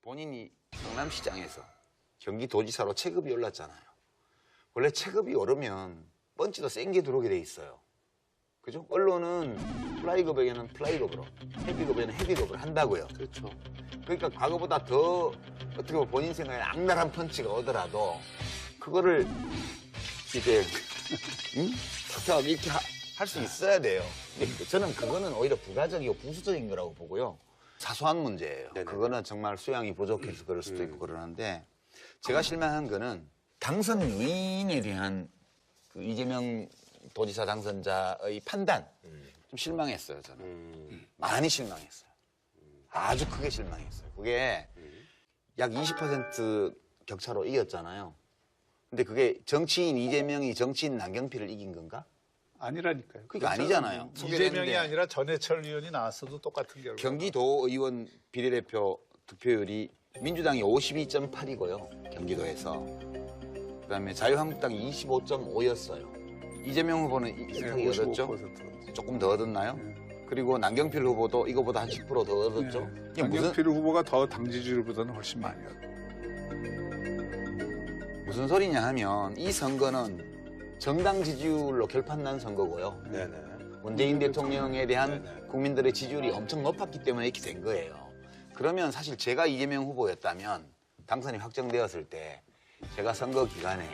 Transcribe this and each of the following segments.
본인이 성남시장에서 경기도지사로 체급이 올랐잖아요. 원래 체급이 오르면 펀치도 센 게 들어오게 돼 있어요. 그죠? 언론은 플라이급에게는 플라이급으로, 헤비급에는 헤비급으로 한다고요. 그렇죠. 그러니까 과거보다 더 어떻게 보면 본인 생각에 악랄한 펀치가 오더라도 그거를 이제 탁탁 이렇게 할 수 있어야 돼요. 근데 저는 그거는 오히려 부가적이고 부수적인 거라고 보고요. 사소한 문제예요. 네네. 그거는 정말 수양이 부족해서 그럴 수도 있고 그러는데 제가 실망한 거는 당선 요인에 대한 그 이재명 도지사 당선자의 판단 좀 실망했어요. 저는 많이 실망했어요. 아주 크게 실망했어요. 그게 약 20% 격차로 이겼잖아요. 근데 그게 정치인 이재명이 정치인 남경필을 이긴 건가? 아니라니까요. 그게 아니잖아요. 이재명이 아니라 전해철 의원이 나왔어도 똑같은 결과. 경기도 의원 비례대표 득표율이 민주당이 52.8이고요. 경기도에서. 그다음에 자유한국당이 25.5였어요. 이재명 후보는 비슷하게 얻었죠. 55%. 조금 더 얻었나요? 그리고 남경필 후보도 이거보다 한 10% 더 얻었죠. 이게 남경필 후보가 더 당 지지율보다는 훨씬 많이 얻었어요. 무슨 소리냐 하면 이 선거는 정당 지지율로 결판난 선거고요. 네네. 문재인 대통령에 대한 네네. 국민들의 지지율이 엄청 높았기 때문에 이렇게 된 거예요. 그러면 사실 제가 이재명 후보였다면 당선이 확정되었을 때 제가 선거 기간에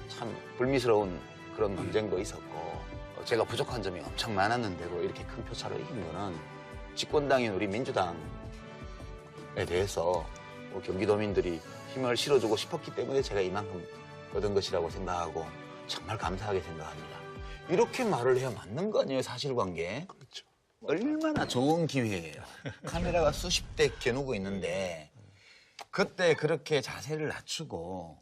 참 불미스러운 그런 논쟁도 있었고 제가 부족한 점이 엄청 많았는데도 이렇게 큰 표차로 이긴 거는 집권당인 우리 민주당에 대해서 경기도민들이 힘을 실어주고 싶었기 때문에 제가 이만큼 얻은 것이라고 생각하고 정말 감사하게 생각합니다. 이렇게 말을 해야 맞는 거 아니에요, 사실관계? 그렇죠. 얼마나 좋은 기회예요. 카메라가 수십 대 겨누고 있는데 그때 그렇게 자세를 낮추고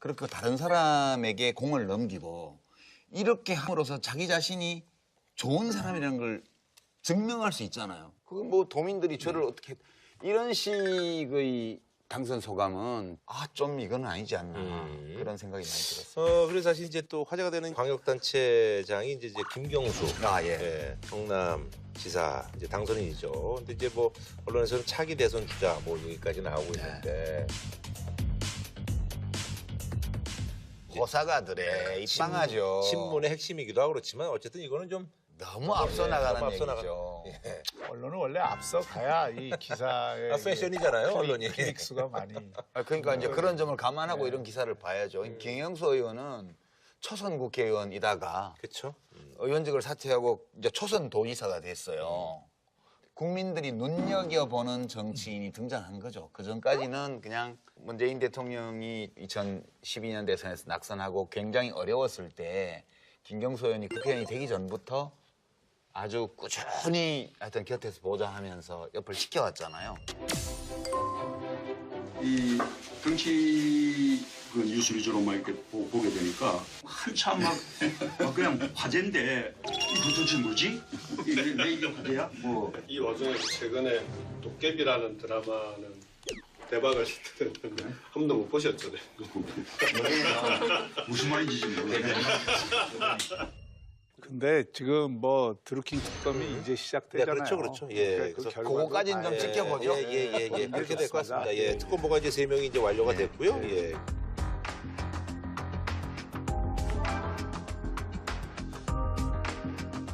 그렇게 다른 사람에게 공을 넘기고 이렇게 함으로써 자기 자신이 좋은 사람이라는 걸 증명할 수 있잖아요. 그 뭐 도민들이 저를 어떻게 이런 식의 당선 소감은 좀 이건 아니지 않나 그런 생각이 많이 들었어요. 그래서 사실 이제 또 화제가 되는 광역단체장이 이제 김경수. 예. 예, 성남 지사 이제 당선인이죠. 근데 이제 뭐 언론에서는 차기 대선 주자 뭐 얘기까지 나오고 있는데. 호사가들의 입방하죠. 신문의 핵심이기도 하고 그렇지만 어쨌든 이거는 좀 너무 앞서 나가는 너무 앞서 얘기죠. 예. 언론은 원래 앞서 가야 이 기사의 패션이잖아요, 언론이. 클릭수가 많이. 그러니까 이제 그런 점을 감안하고 이런 기사를 봐야죠. 김영수 의원은 초선 국회의원이다가 그렇죠. 의원직을 사퇴하고 이제 초선 도지사가 됐어요. 국민들이 눈여겨보는 정치인이 등장한 거죠. 그 전까지는 그냥 문재인 대통령이 2012년 대선에서 낙선하고 굉장히 어려웠을 때 김경수 의원이 국회의원이 되기 전부터 아주 꾸준히 하여튼 곁에서 보좌하면서 옆을 지켜왔잖아요. 이 정치 그 뉴스 위주로 막 이렇게 보게 되니까 한참 막 그냥 화제인데 이 도대체 뭐지? 왜 이게 화제야? 뭐 이 와중에 최근에 도깨비라는 드라마는 대박을 시켰는데 한 번도 못 보셨죠? 네. 무슨 말인지 지금 모르겠네. 근데 지금 뭐 드루킹 특검이 이제 네, 시작되잖아요. 그렇죠, 그렇죠. 예. 그러니까 그래서 결과도 그거까지는 좀 봐야 지켜보죠. 예. 그렇게 될 것 같습니다. 예. 예. 특검보가 이제 3명이 이제 완료가 됐고요. 예.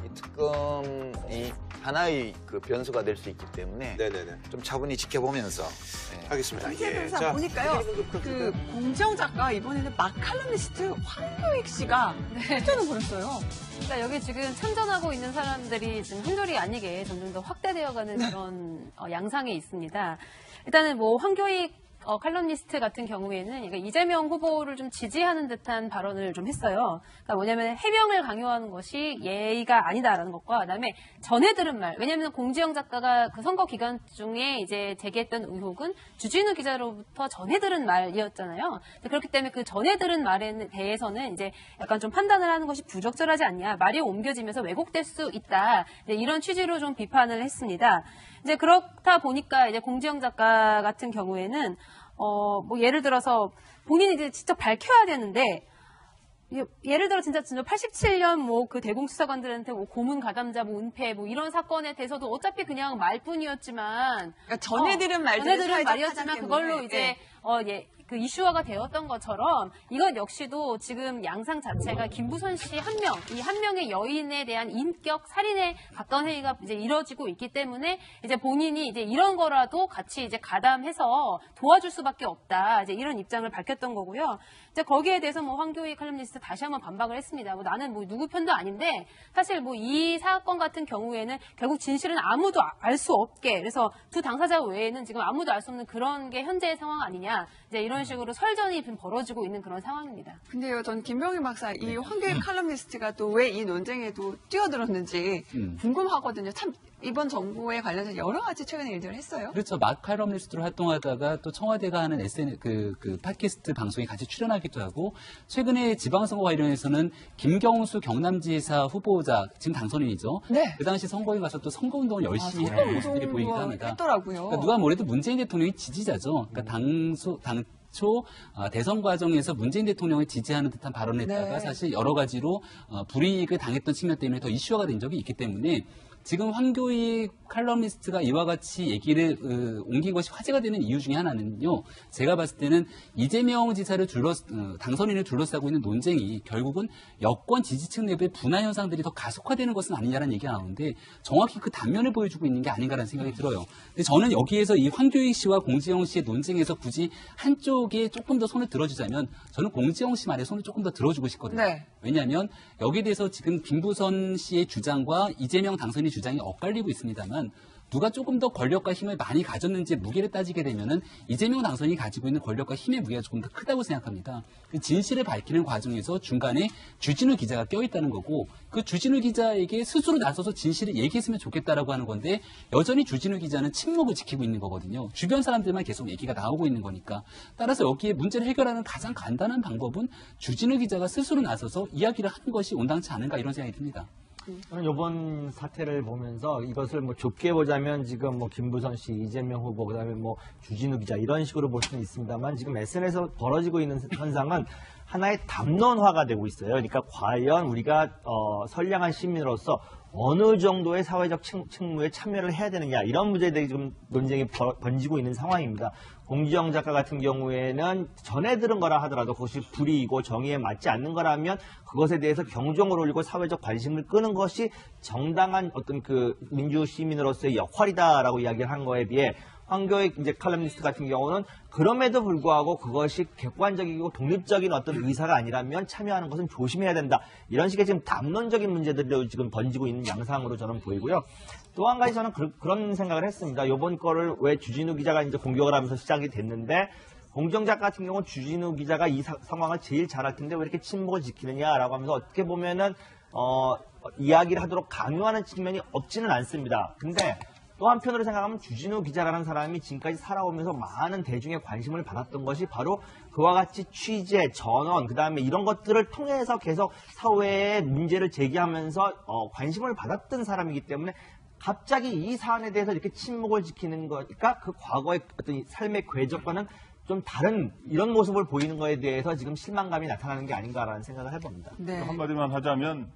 이 특검이 하나의 그 변수가 될 수 있기 때문에 네네네. 좀 차분히 지켜보면서 하겠습니다. 한시혜 예. 변호사 보니까요. 그 공정 작가 이번에는 마칼럼니스트 황교익 씨가 출전을 보냈어요. 그러니까 여기 지금 참전하고 있는 사람들이 지금 한둘이 아니게 점점 더 확대되어가는 그런 양상이 있습니다. 일단은 뭐 황교익 칼럼니스트 같은 경우에는 그러니까 이재명 후보를 좀 지지하는 듯한 발언을 좀 했어요. 그러니까 뭐냐면 해명을 강요하는 것이 예의가 아니다라는 것과 그다음에 전해 들은 말. 왜냐하면 공지영 작가가 그 선거 기간 중에 이제 제기했던 의혹은 주진우 기자로부터 전해 들은 말이었잖아요. 그렇기 때문에 그 전해 들은 말에 대해서는 이제 약간 좀 판단을 하는 것이 부적절하지 않냐. 말이 옮겨지면서 왜곡될 수 있다. 이제 이런 취지로 좀 비판을 했습니다. 이제 그렇다 보니까 이제 공지영 작가 같은 경우에는 뭐 예를 들어서 본인이 이제 직접 밝혀야 되는데 예를 들어 진짜 87년 뭐 그 대공수사관들한테 뭐 고문 가담자 뭐 은폐 뭐 이런 사건에 대해서도 어차피 그냥 말뿐이었지만 그러니까 전해들은 말들은 전해들은 말이었지만 사회적 그걸로 파장 이제 때문에, 그 이슈화가 되었던 것처럼 이것 역시도 지금 양상 자체가 김부선 씨 한 명, 이 한 명의 여인에 대한 인격 살인에 가까운 행위가 이제 이뤄지고 있기 때문에 이제 본인이 이제 이런 거라도 같이 이제 가담해서 도와줄 수밖에 없다. 이제 이런 입장을 밝혔던 거고요. 이제 거기에 대해서 뭐 황교익 칼럼니스트 다시 한번 반박을 했습니다. 뭐 나는 뭐 누구 편도 아닌데 사실 뭐 이 사건 같은 경우에는 결국 진실은 아무도 알 수 없게 그래서 두 당사자 외에는 지금 아무도 알 수 없는 그런 게 현재의 상황 아니냐. 이제 이런 식으로 설전이 지금 벌어지고 있는 그런 상황입니다. 근데요, 전 김병희 박사, 이 황교익 칼럼니스트가 또 왜 이 논쟁에도 뛰어들었는지 궁금하거든요. 참, 이번 정부에 관련해서 여러 가지 최근에 일들을 했어요. 그렇죠. 막 칼럼니스트로 활동하다가 또 청와대가 하는 그 팟캐스트 방송에 같이 출연하기도 하고, 최근에 지방선거 관련해서는 김경수 경남지사 후보자, 지금 당선인이죠. 네. 그 당시 선거에 가서 또 선거운동을 열심히 했던 모습들이 보이기도 합니다. 했더라고요. 그러니까 누가 뭐래도 문재인 대통령이 지지자죠. 그러니까 당초 대선 과정에서 문재인 대통령을 지지하는 듯한 발언을 했다가 네. 사실 여러 가지로 불이익을 당했던 측면 때문에 더 이슈화가 된 적이 있기 때문에 지금 황교익 칼럼니스트가 이와 같이 얘기를 옮긴 것이 화제가 되는 이유 중에 하나는요. 제가 봤을 때는 이재명 지사를 당선인을 둘러싸고 있는 논쟁이 결국은 여권 지지층 내부의 분화 현상들이 더 가속화되는 것은 아니냐라는 얘기가 나오는데 정확히 그 단면을 보여주고 있는 게 아닌가라는 생각이 들어요. 근데 저는 여기에서 이 황교익 씨와 공지영 씨의 논쟁에서 굳이 한쪽에 조금 더 손을 들어주자면 저는 공지영 씨 말에 손을 조금 더 들어주고 싶거든요. 네. 왜냐하면 여기에 대해서 지금 김부선 씨의 주장과 이재명 당선인 주장이 엇갈리고 있습니다만 누가 조금 더 권력과 힘을 많이 가졌는지 무게를 따지게 되면은 이재명 당선인이 가지고 있는 권력과 힘의 무게가 조금 더 크다고 생각합니다. 그 진실을 밝히는 과정에서 중간에 주진우 기자가 껴있다는 거고 그 주진우 기자에게 스스로 나서서 진실을 얘기했으면 좋겠다라고 하는 건데 여전히 주진우 기자는 침묵을 지키고 있는 거거든요. 주변 사람들만 계속 얘기가 나오고 있는 거니까 따라서 여기에 문제를 해결하는 가장 간단한 방법은 주진우 기자가 스스로 나서서 이야기를 하는 것이 온당치 않은가 이런 생각이 듭니다. 저는 이번 사태를 보면서 이것을 뭐 좁게 보자면 지금 뭐 김부선 씨, 이재명 후보, 그다음에 뭐 주진우 기자 이런 식으로 볼 수는 있습니다만 지금 SNS에서 벌어지고 있는 현상은 하나의 담론화가 되고 있어요. 그러니까 과연 우리가 선량한 시민으로서 어느 정도의 사회적 책무에 참여를 해야 되느냐 이런 문제에 대해 지금 논쟁이 번지고 있는 상황입니다. 공지영 작가 같은 경우에는 전해 들은 거라 하더라도 그것이 불이이고 정의에 맞지 않는 거라면 그것에 대해서 경종을 울리고 사회적 관심을 끄는 것이 정당한 어떤 그 민주 시민으로서의 역할이다라고 이야기를 한 거에 비해 황교익 이제 칼럼니스트 같은 경우는 그럼에도 불구하고 그것이 객관적이고 독립적인 어떤 의사가 아니라면 참여하는 것은 조심해야 된다. 이런 식의 지금 담론적인 문제들이 지금 번지고 있는 양상으로 저는 보이고요. 또 한 가지 저는 그런 생각을 했습니다. 이번 거를 왜 주진우 기자가 이제 공격을 하면서 시작이 됐는데 공정작가 같은 경우는 주진우 기자가 이 상황을 제일 잘 알 텐데 왜 이렇게 침묵을 지키느냐라고 하면서 어떻게 보면은 이야기를 하도록 강요하는 측면이 없지는 않습니다. 근데 또 한편으로 생각하면 주진우 기자라는 사람이 지금까지 살아오면서 많은 대중의 관심을 받았던 것이 바로 그와 같이 취재, 전원, 그 다음에 이런 것들을 통해서 계속 사회에 문제를 제기하면서 관심을 받았던 사람이기 때문에 갑자기 이 사안에 대해서 이렇게 침묵을 지키는 거니까 그 과거의 어떤 삶의 궤적과는 좀 다른 이런 모습을 보이는 거에 대해서 지금 실망감이 나타나는 게 아닌가라는 생각을 해봅니다. 네. 한마디만 하자면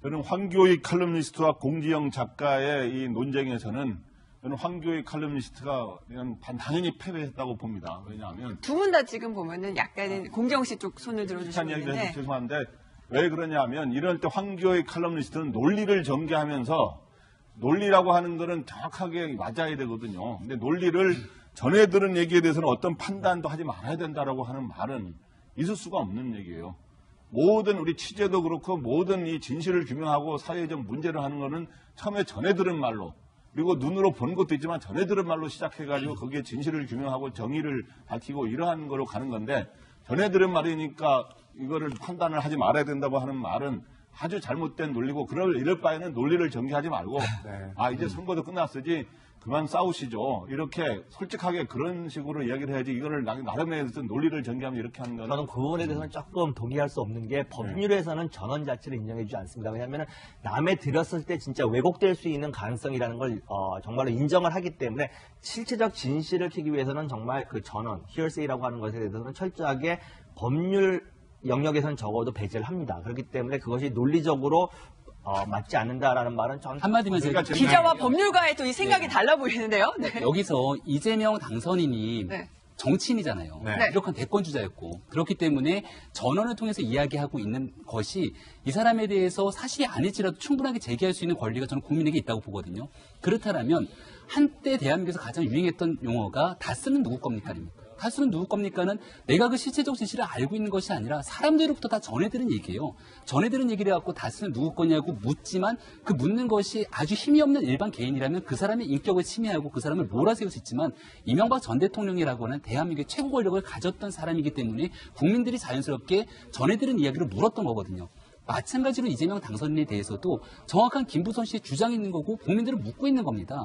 저는 황교익 칼럼니스트와 공지영 작가의 이 논쟁에서는 저는 황교익 칼럼니스트가 그냥 당연히 패배했다고 봅니다. 왜냐하면 두 분 다 지금 보면은 약간은 공정 씨 쪽 손을 들어주시고 이야기를 해서 있는데 죄송한데 왜 그러냐면 이럴 때 황교익 칼럼니스트는 논리를 전개하면서 논리라고 하는 거는 정확하게 맞아야 되거든요. 근데 논리를 전해 들은 얘기에 대해서는 어떤 판단도 하지 말아야 된다라고 하는 말은 있을 수가 없는 얘기예요. 모든 우리 취재도 그렇고 모든 이 진실을 규명하고 사회적 문제를 하는 거는 처음에 전해 들은 말로 그리고 눈으로 본 것도 있지만 전해 들은 말로 시작해가지고 거기에 진실을 규명하고 정의를 밝히고 이러한 거로 가는 건데 전해 들은 말이니까 이거를 판단을 하지 말아야 된다고 하는 말은 아주 잘못된 논리고 이럴 바에는 논리를 전개하지 말고 이제 선거도 끝났으지 그만 싸우시죠. 이렇게 솔직하게 그런 식으로 이야기를 해야지 이거를 나름의 논리를 전개하면 이렇게 하는 거는 저는 그 부분에 대해서는 조금 동의할 수 없는 게 법률에서는 전원 자체를 인정해 주지 않습니다. 왜냐하면 남에 들었을 때 진짜 왜곡될 수 있는 가능성이라는 걸 정말로 인정을 하기 때문에 실체적 진실을 캐기 위해서는 정말 그 전원, hearsay라고 하는 것에 대해서는 철저하게 법률 영역에선 적어도 배제를 합니다. 그렇기 때문에 그것이 논리적으로 맞지 않는다라는 말은 전 한마디면 제가 기자와 법률가의 또 이 생각이 달라 보이는데요. 네. 여기서 이재명 당선인이 네. 정치인이잖아요. 네. 유력한 대권주자였고 그렇기 때문에 전원을 통해서 이야기하고 있는 것이 이 사람에 대해서 사실이 아닐지라도 충분하게 제기할 수 있는 권리가 저는 국민에게 있다고 보거든요. 그렇다면 한때 대한민국에서 가장 유행했던 용어가 다스는 누구 겁니까입니다. 다스는 누구 겁니까는 내가 그 실체적 진실을 알고 있는 것이 아니라 사람들로부터 다 전해들은 얘기예요. 전해들은 얘기를 해갖고 다스는 누구 거냐고 묻지만 그 묻는 것이 아주 힘이 없는 일반 개인이라면 그 사람의 인격을 침해하고 그 사람을 몰아세울 수 있지만 이명박 전 대통령이라고 하는 대한민국의 최고 권력을 가졌던 사람이기 때문에 국민들이 자연스럽게 전해들은 이야기를 물었던 거거든요. 마찬가지로 이재명 당선인에 대해서도 정확한 김부선 씨의 주장이 있는 거고 국민들은 묻고 있는 겁니다.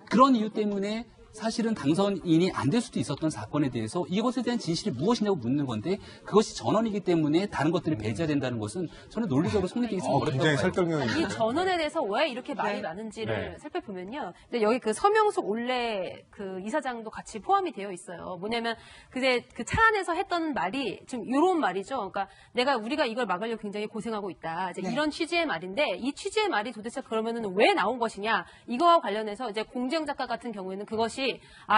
그런 이유 때문에 사실은 당선인이 안 될 수도 있었던 사건에 대해서 이것에 대한 진실이 무엇이냐고 묻는 건데 그것이 전원이기 때문에 다른 것들을 배제해야 된다는 것은 저는 논리적으로 성립되기 좀 어렵다고 굉장히 봐요. 설득력이 이 전원에 대해서 왜 이렇게 말이 많은지를 살펴보면요. 근데 여기 그 서명숙 올레 그 이사장도 같이 포함이 되어 있어요. 뭐냐면 그제 그 차 안에서 했던 말이 좀 이런 말이죠. 그러니까 우리가 이걸 막으려고 굉장히 고생하고 있다. 이제 이런 취지의 말인데 이 취지의 말이 도대체 그러면은 왜 나온 것이냐? 이거와 관련해서 이제 공정 작가 같은 경우에는 그것이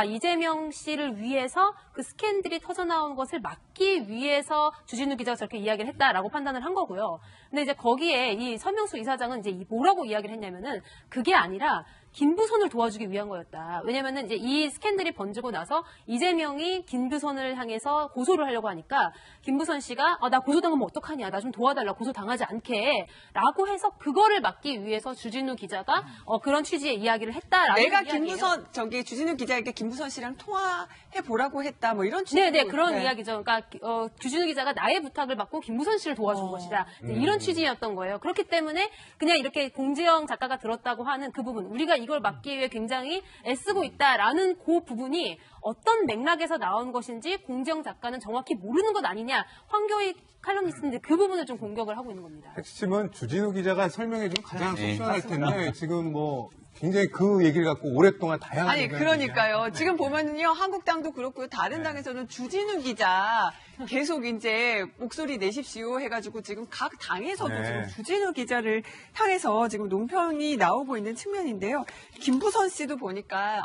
이재명 씨를 위해서 그 스캔들이 터져나온 것을 막기 위해서 주진우 기자가 저렇게 이야기를 했다라고 판단을 한 거고요. 근데 이제 거기에 이 서명숙 이사장은 이제 뭐라고 이야기를 했냐면은 그게 아니라 김부선을 도와주기 위한 거였다. 왜냐면은 이제 이 스캔들이 번지고 나서 이재명이 김부선을 향해서 고소를 하려고 하니까 김부선 씨가 나 고소당하면 어떡하냐. 나 좀 도와달라. 고소당하지 않게. 라고 해서 그거를 막기 위해서 주진우 기자가 그런 취지의 이야기를 했다라는 내가 이야기예요. 김부선 주진우 기자에게 김부선 씨랑 통화해 보라고 했다. 뭐 이런 취지. 네네 그런 이야기죠. 그러니까 주진우 기자가 나의 부탁을 받고 김부선 씨를 도와준 것이다. 이런 취지였던 거예요. 그렇기 때문에 그냥 이렇게 공지영 작가가 들었다고 하는 그 부분 우리가 이걸 막기 위해 굉장히 애쓰고 있다라는 그 부분이 어떤 맥락에서 나온 것인지 공지영 작가는 정확히 모르는 것 아니냐. 황교익 칼럼니스트인데 그 부분을 좀 공격을 하고 있는 겁니다. 핵심은 주진우 기자가 설명해주면 가장 속시원할 텐데 지금 뭐 굉장히 그 얘기를 갖고 오랫동안 다양한 아니 그러니까요. 지금 보면은요 한국당도 그렇고요 다른 당에서는 주진우 기자 계속 이제 목소리 내십시오 해가지고 지금 각 당에서도 지금 주진우 기자를 향해서 지금 논평이 나오고 있는 측면인데요. 김부선 씨도 보니까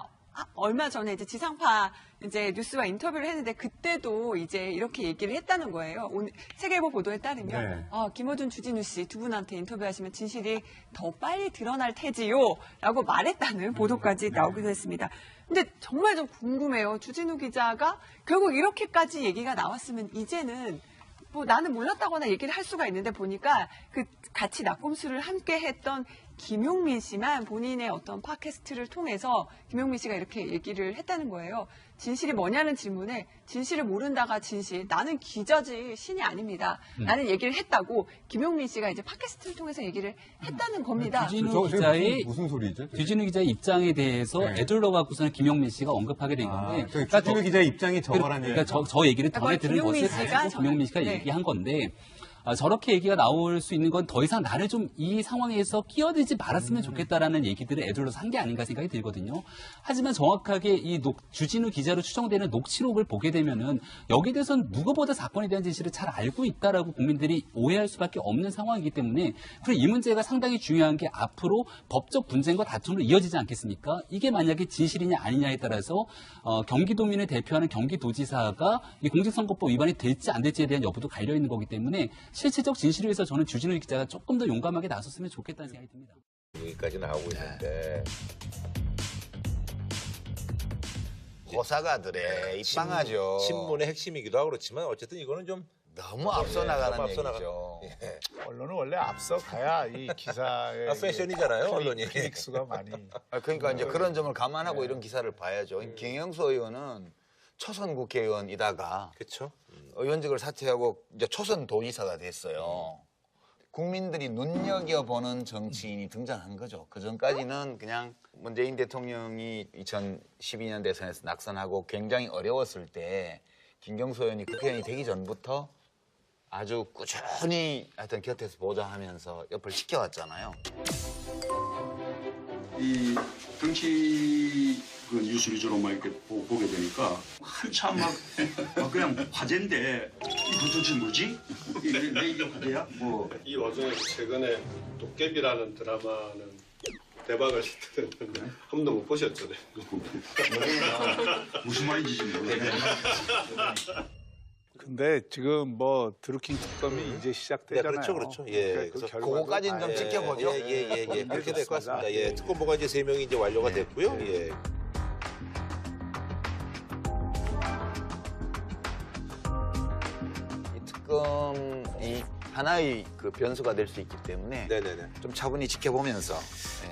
얼마 전에 이제 지상파 이제 뉴스와 인터뷰를 했는데 그때도 이제 이렇게 얘기를 했다는 거예요. 오늘 세계일보 보도에 따르면 김어준, 주진우 씨 두 분한테 인터뷰하시면 진실이 더 빨리 드러날 테지요라고 말했다는 보도까지 나오기도 했습니다. 근데 정말 좀 궁금해요. 주진우 기자가 결국 이렇게까지 얘기가 나왔으면 이제는 뭐 나는 몰랐다거나 얘기를 할 수가 있는데 보니까 그 같이 낙곰수를 함께 했던 김용민 씨만 본인의 어떤 팟캐스트를 통해서 김용민 씨가 이렇게 얘기를 했다는 거예요. 진실이 뭐냐는 질문에 진실을 모른다가 진실. 나는 기자지 신이 아닙니다. 나는 얘기를 했다고 김용민 씨가 이제 팟캐스트를 통해서 얘기를 했다는 겁니다. 주진우 기자의 무슨 소리죠? 주진우 기자의 입장에 대해서 애둘러 갖고서는 김용민 씨가 언급하게 된 건데 그러니까 주진우 기자의 입장이 저거란 얘기예요. 그러니까 저 얘기를 전해 들은 것을 가지고 김용민 씨가 얘기한 건데 저렇게 얘기가 나올 수 있는 건 더 이상 나를 좀 이 상황에서 끼어들지 말았으면 좋겠다라는 얘기들을 애둘러서 한 게 아닌가 생각이 들거든요. 하지만 정확하게 이 주진우 기자로 추정되는 녹취록을 보게 되면은 여기에 대해서는 누구보다 사건에 대한 진실을 잘 알고 있다라고 국민들이 오해할 수밖에 없는 상황이기 때문에 그리고 이 문제가 상당히 중요한 게 앞으로 법적 분쟁과 다툼으로 이어지지 않겠습니까? 이게 만약에 진실이냐 아니냐에 따라서 경기도민을 대표하는 경기도지사가 이 공직선거법 위반이 될지 안 될지에 대한 여부도 갈려 있는 거기 때문에 실체적 진실을 위해서 저는 주진우 기자가 조금 더 용감하게 나섰으면 좋겠다는 생각이 듭니다. 여기까지 나오고 있는데 호사가들의 입방하죠. 신문의 핵심이기도 하고 그렇지만 어쨌든 이거는 좀 너무 앞서 나가는 너무 앞서 얘기죠. 언론은 원래 앞서 가야 이 기사의 패션이잖아요, 언론이. 클릭수가 많이. 그러니까 이제 그런 점을 감안하고 이런 기사를 봐야죠. 김영수 의원은 초선 국회의원이다가 그렇죠. 의원직을 사퇴하고 이제 초선 도지사가 됐어요. 국민들이 눈여겨보는 정치인이 등장한 거죠. 그 전까지는 그냥 문재인 대통령이 2012년 대선에서 낙선하고 굉장히 어려웠을 때 김경수 의원이 국회의원이 되기 전부터 아주 꾸준히 하여튼 곁에서 보좌하면서 옆을 지켜왔잖아요. 이 정치 그 뉴스 위주로 막 이렇게 보게 되니까 한참 막 그냥 화제인데 이 도대체 뭐지? 왜 이게 화제야? 뭐 이 와중에 최근에 도깨비라는 드라마는 대박을 시켰는데 한 번도 못 보셨죠? 네. 무슨 말인지 지금 모르겠네. 근데 지금 뭐 드루킹 특검이 이제 네, 시작되잖아요. 그렇죠, 그렇죠. 예, 그러니까 그 그래서 결과도 그거까지는 좀 봐야 지켜보죠. 예, 그렇게 될 것 같습니다. 예, 예. 특검보가 이제 3명이 이제 완료가 됐고요. 예. 이 특검이 하나의 그 변수가 될 수 있기 때문에 네네네. 좀 차분히 지켜보면서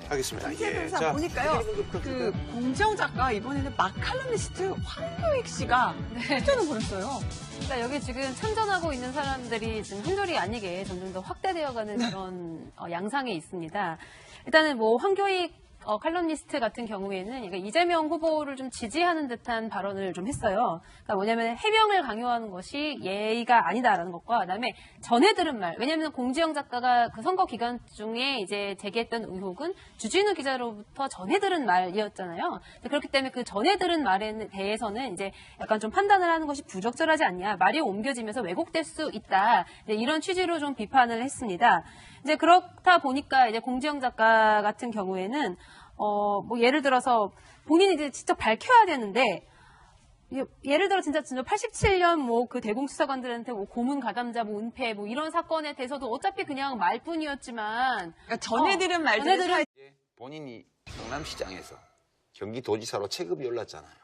하겠습니다. 이재 예. 변호사 보니까요. 그 공지영 작가 이번에는 마칼럼니스트 황교익 씨가 출전을 벌였어요. 그러니까 여기 지금 참전하고 있는 사람들이 지금 한둘이 아니게 점점 더 확대되어가는 그런 양상이 있습니다. 일단은 뭐 황교익 칼럼니스트 같은 경우에는 그러니까 이재명 후보를 좀 지지하는 듯한 발언을 좀 했어요. 그러니까 뭐냐면 해명을 강요하는 것이 예의가 아니다라는 것과 그다음에 전해 들은 말. 왜냐하면 공지영 작가가 그 선거 기간 중에 이제 제기했던 의혹은 주진우 기자로부터 전해 들은 말이었잖아요. 그렇기 때문에 그 전해 들은 말에 대해서는 이제 약간 좀 판단을 하는 것이 부적절하지 않냐. 말이 옮겨지면서 왜곡될 수 있다. 이제 이런 취지로 좀 비판을 했습니다. 이제 그렇다 보니까 이제 공지영 작가 같은 경우에는 뭐 예를 들어서 본인이 이제 직접 밝혀야 되는데 예를 들어 진짜 87년 뭐 그 대공수사관들한테 뭐 고문 가담자 뭐 은폐 뭐 이런 사건에 대해서도 어차피 그냥 말뿐이었지만 그러니까 전해 들은 말들을 본인이 성남시장에서 경기도지사로 체급이 올랐잖아요.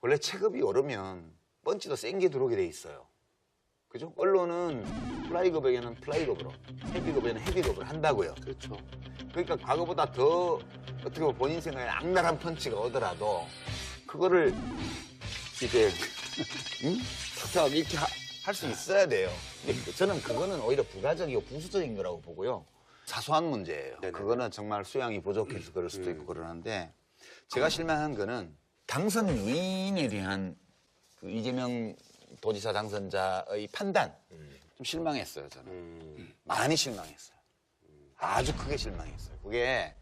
원래 체급이 오르면 펀치도 센 게 들어오게 돼 있어요. 그죠? 언론은 플라이급에게는 플라이급으로, 헤비급에는 헤비급을 한다고요. 그렇죠. 그러니까 과거보다 더 어떻게 보면 본인 생각에 악랄한 펀치가 오더라도 그거를 이제 탁탁 이렇게 할 수 있어야 돼요. 근데 저는 그거는 오히려 부가적이고 부수적인 거라고 보고요. 사소한 문제예요. 네네. 그거는 정말 수양이 부족해서 그럴 수도 있고 그러는데 제가 실망한 거는 당선 요인에 대한 그 이재명 도지사 당선자의 판단 좀 실망했어요. 저는 많이 실망했어요. 아주 크게 실망했어요. 그게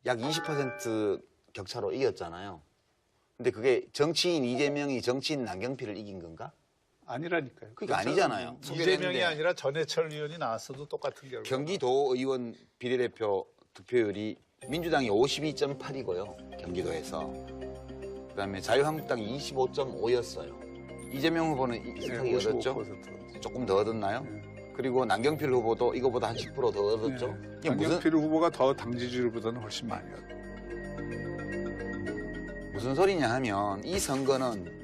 약 20% 격차로 이겼잖아요. 근데 그게 정치인 이재명이 정치인 남경필을 이긴 건가? 아니라니까요. 그게 아니잖아요. 이재명이 아니라 전해철 의원이 나왔어도 똑같은 결과. 경기도 의원 비례대표 득표율이 민주당이 52.8이고요. 경기도에서. 그다음에 자유한국당이 25.5였어요. 이재명 후보는 비슷하게 얻었죠? 55%. 조금 더 얻었나요? 그리고 남경필 후보도 이거보다 한 10% 더 얻었죠? 이게 남경필 후보가 더 당 지지율보다는 훨씬 많이 얻었어요. 무슨 소리냐 하면 이 선거는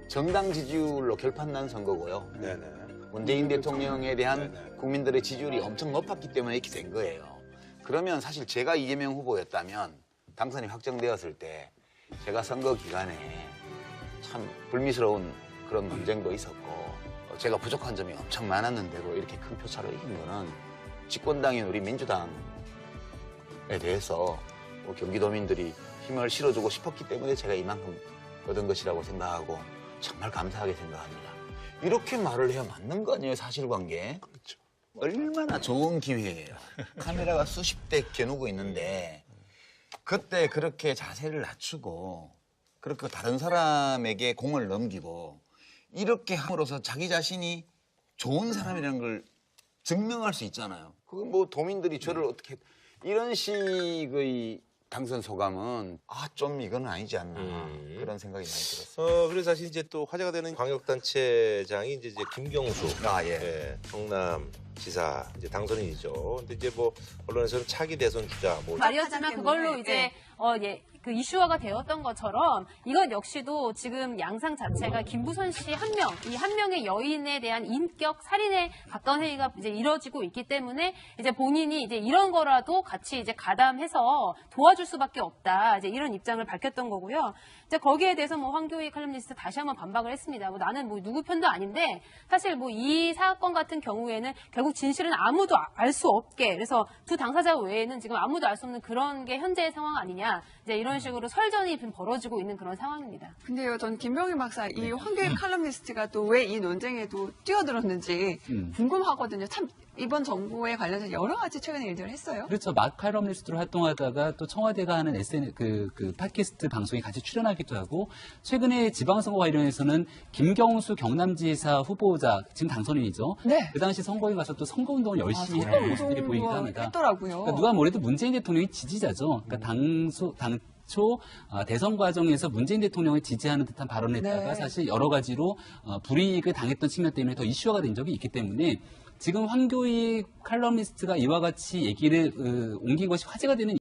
정당 지지율로 결판난 선거고요. 네네. 문재인 대통령에 대한 국민들의 지지율이 엄청 높았기 때문에 이렇게 된 거예요. 그러면 사실 제가 이재명 후보였다면 당선이 확정되었을 때 제가 선거 기간에 참 불미스러운 그런 논쟁도 있었고 제가 부족한 점이 엄청 많았는데도 이렇게 큰 표차로 이긴 거는 집권당인 우리 민주당에 대해서 경기도민들이 힘을 실어주고 싶었기 때문에 제가 이만큼 얻은 것이라고 생각하고 정말 감사하게 생각합니다. 이렇게 말을 해야 맞는 거 아니에요, 사실관계? 그렇죠. 얼마나 좋은 기회예요. 카메라가 수십 대 겨누고 있는데 그때 그렇게 자세를 낮추고 그렇게 다른 사람에게 공을 넘기고 이렇게 함으로써 자기 자신이 좋은 사람이라는 걸 증명할 수 있잖아요. 그건 뭐 도민들이 저를 어떻게 이런 식의 당선 소감은 좀 이건 아니지 않나 그런 생각이 많이 들었어요. 그래서 사실 이제 또 화제가 되는 광역단체장이 이제 김경수, 예. 예, 성남 지사 이제 당선인이죠. 근데 이제 뭐 언론에서는 차기 대선 주자 뭐 말이었지만 그걸로 이제 그 이슈화가 되었던 것처럼 이것 역시도 지금 양상 자체가 김부선 씨 한 명, 이 한 명의 여인에 대한 인격 살인에 가까운 행위가 이제 이뤄지고 있기 때문에 이제 본인이 이제 이런 거라도 같이 이제 가담해서 도와줄 수밖에 없다. 이제 이런 입장을 밝혔던 거고요. 이제 거기에 대해서 뭐 황교익 칼럼니스트 다시 한번 반박을 했습니다. 뭐 나는 뭐 누구 편도 아닌데 사실 뭐 이 사건 같은 경우에는 결국 진실은 아무도 알 수 없게 그래서 두 당사자 외에는 지금 아무도 알 수 없는 그런 게 현재의 상황 아니냐. 이제 이런 식으로 설전이 좀 벌어지고 있는 그런 상황입니다. 근데요, 전 김병희 박사 이 황교익 칼럼니스트가 또 왜 이 논쟁에도 뛰어들었는지 궁금하거든요. 참 이번 정부에 관련해서 여러 가지 최근에 일들을 했어요. 그렇죠. 막 칼럼니스트로 활동하다가 또 청와대가 하는 SNS 그 팟캐스트 방송에 같이 출연하기도 하고 최근에 지방선거 관련해서는 김경수 경남지사 후보자 지금 당선인이죠. 네. 그 당시 선거에 가서 또 선거운동을 열심히 했던 모습들이 보이기도 합니다. 했더라고요. 그러니까 누가 뭐래도 문재인 대통령이 지지자죠. 그러니까 당초 대선 과정에서 문재인 대통령을 지지하는 듯한 발언을 했다가 네. 사실 여러 가지로 불이익을 당했던 측면 때문에 더 이슈화가 된 적이 있기 때문에 지금 황교익 칼럼니스트가 이와 같이 얘기를 옮긴 것이 화제가 되는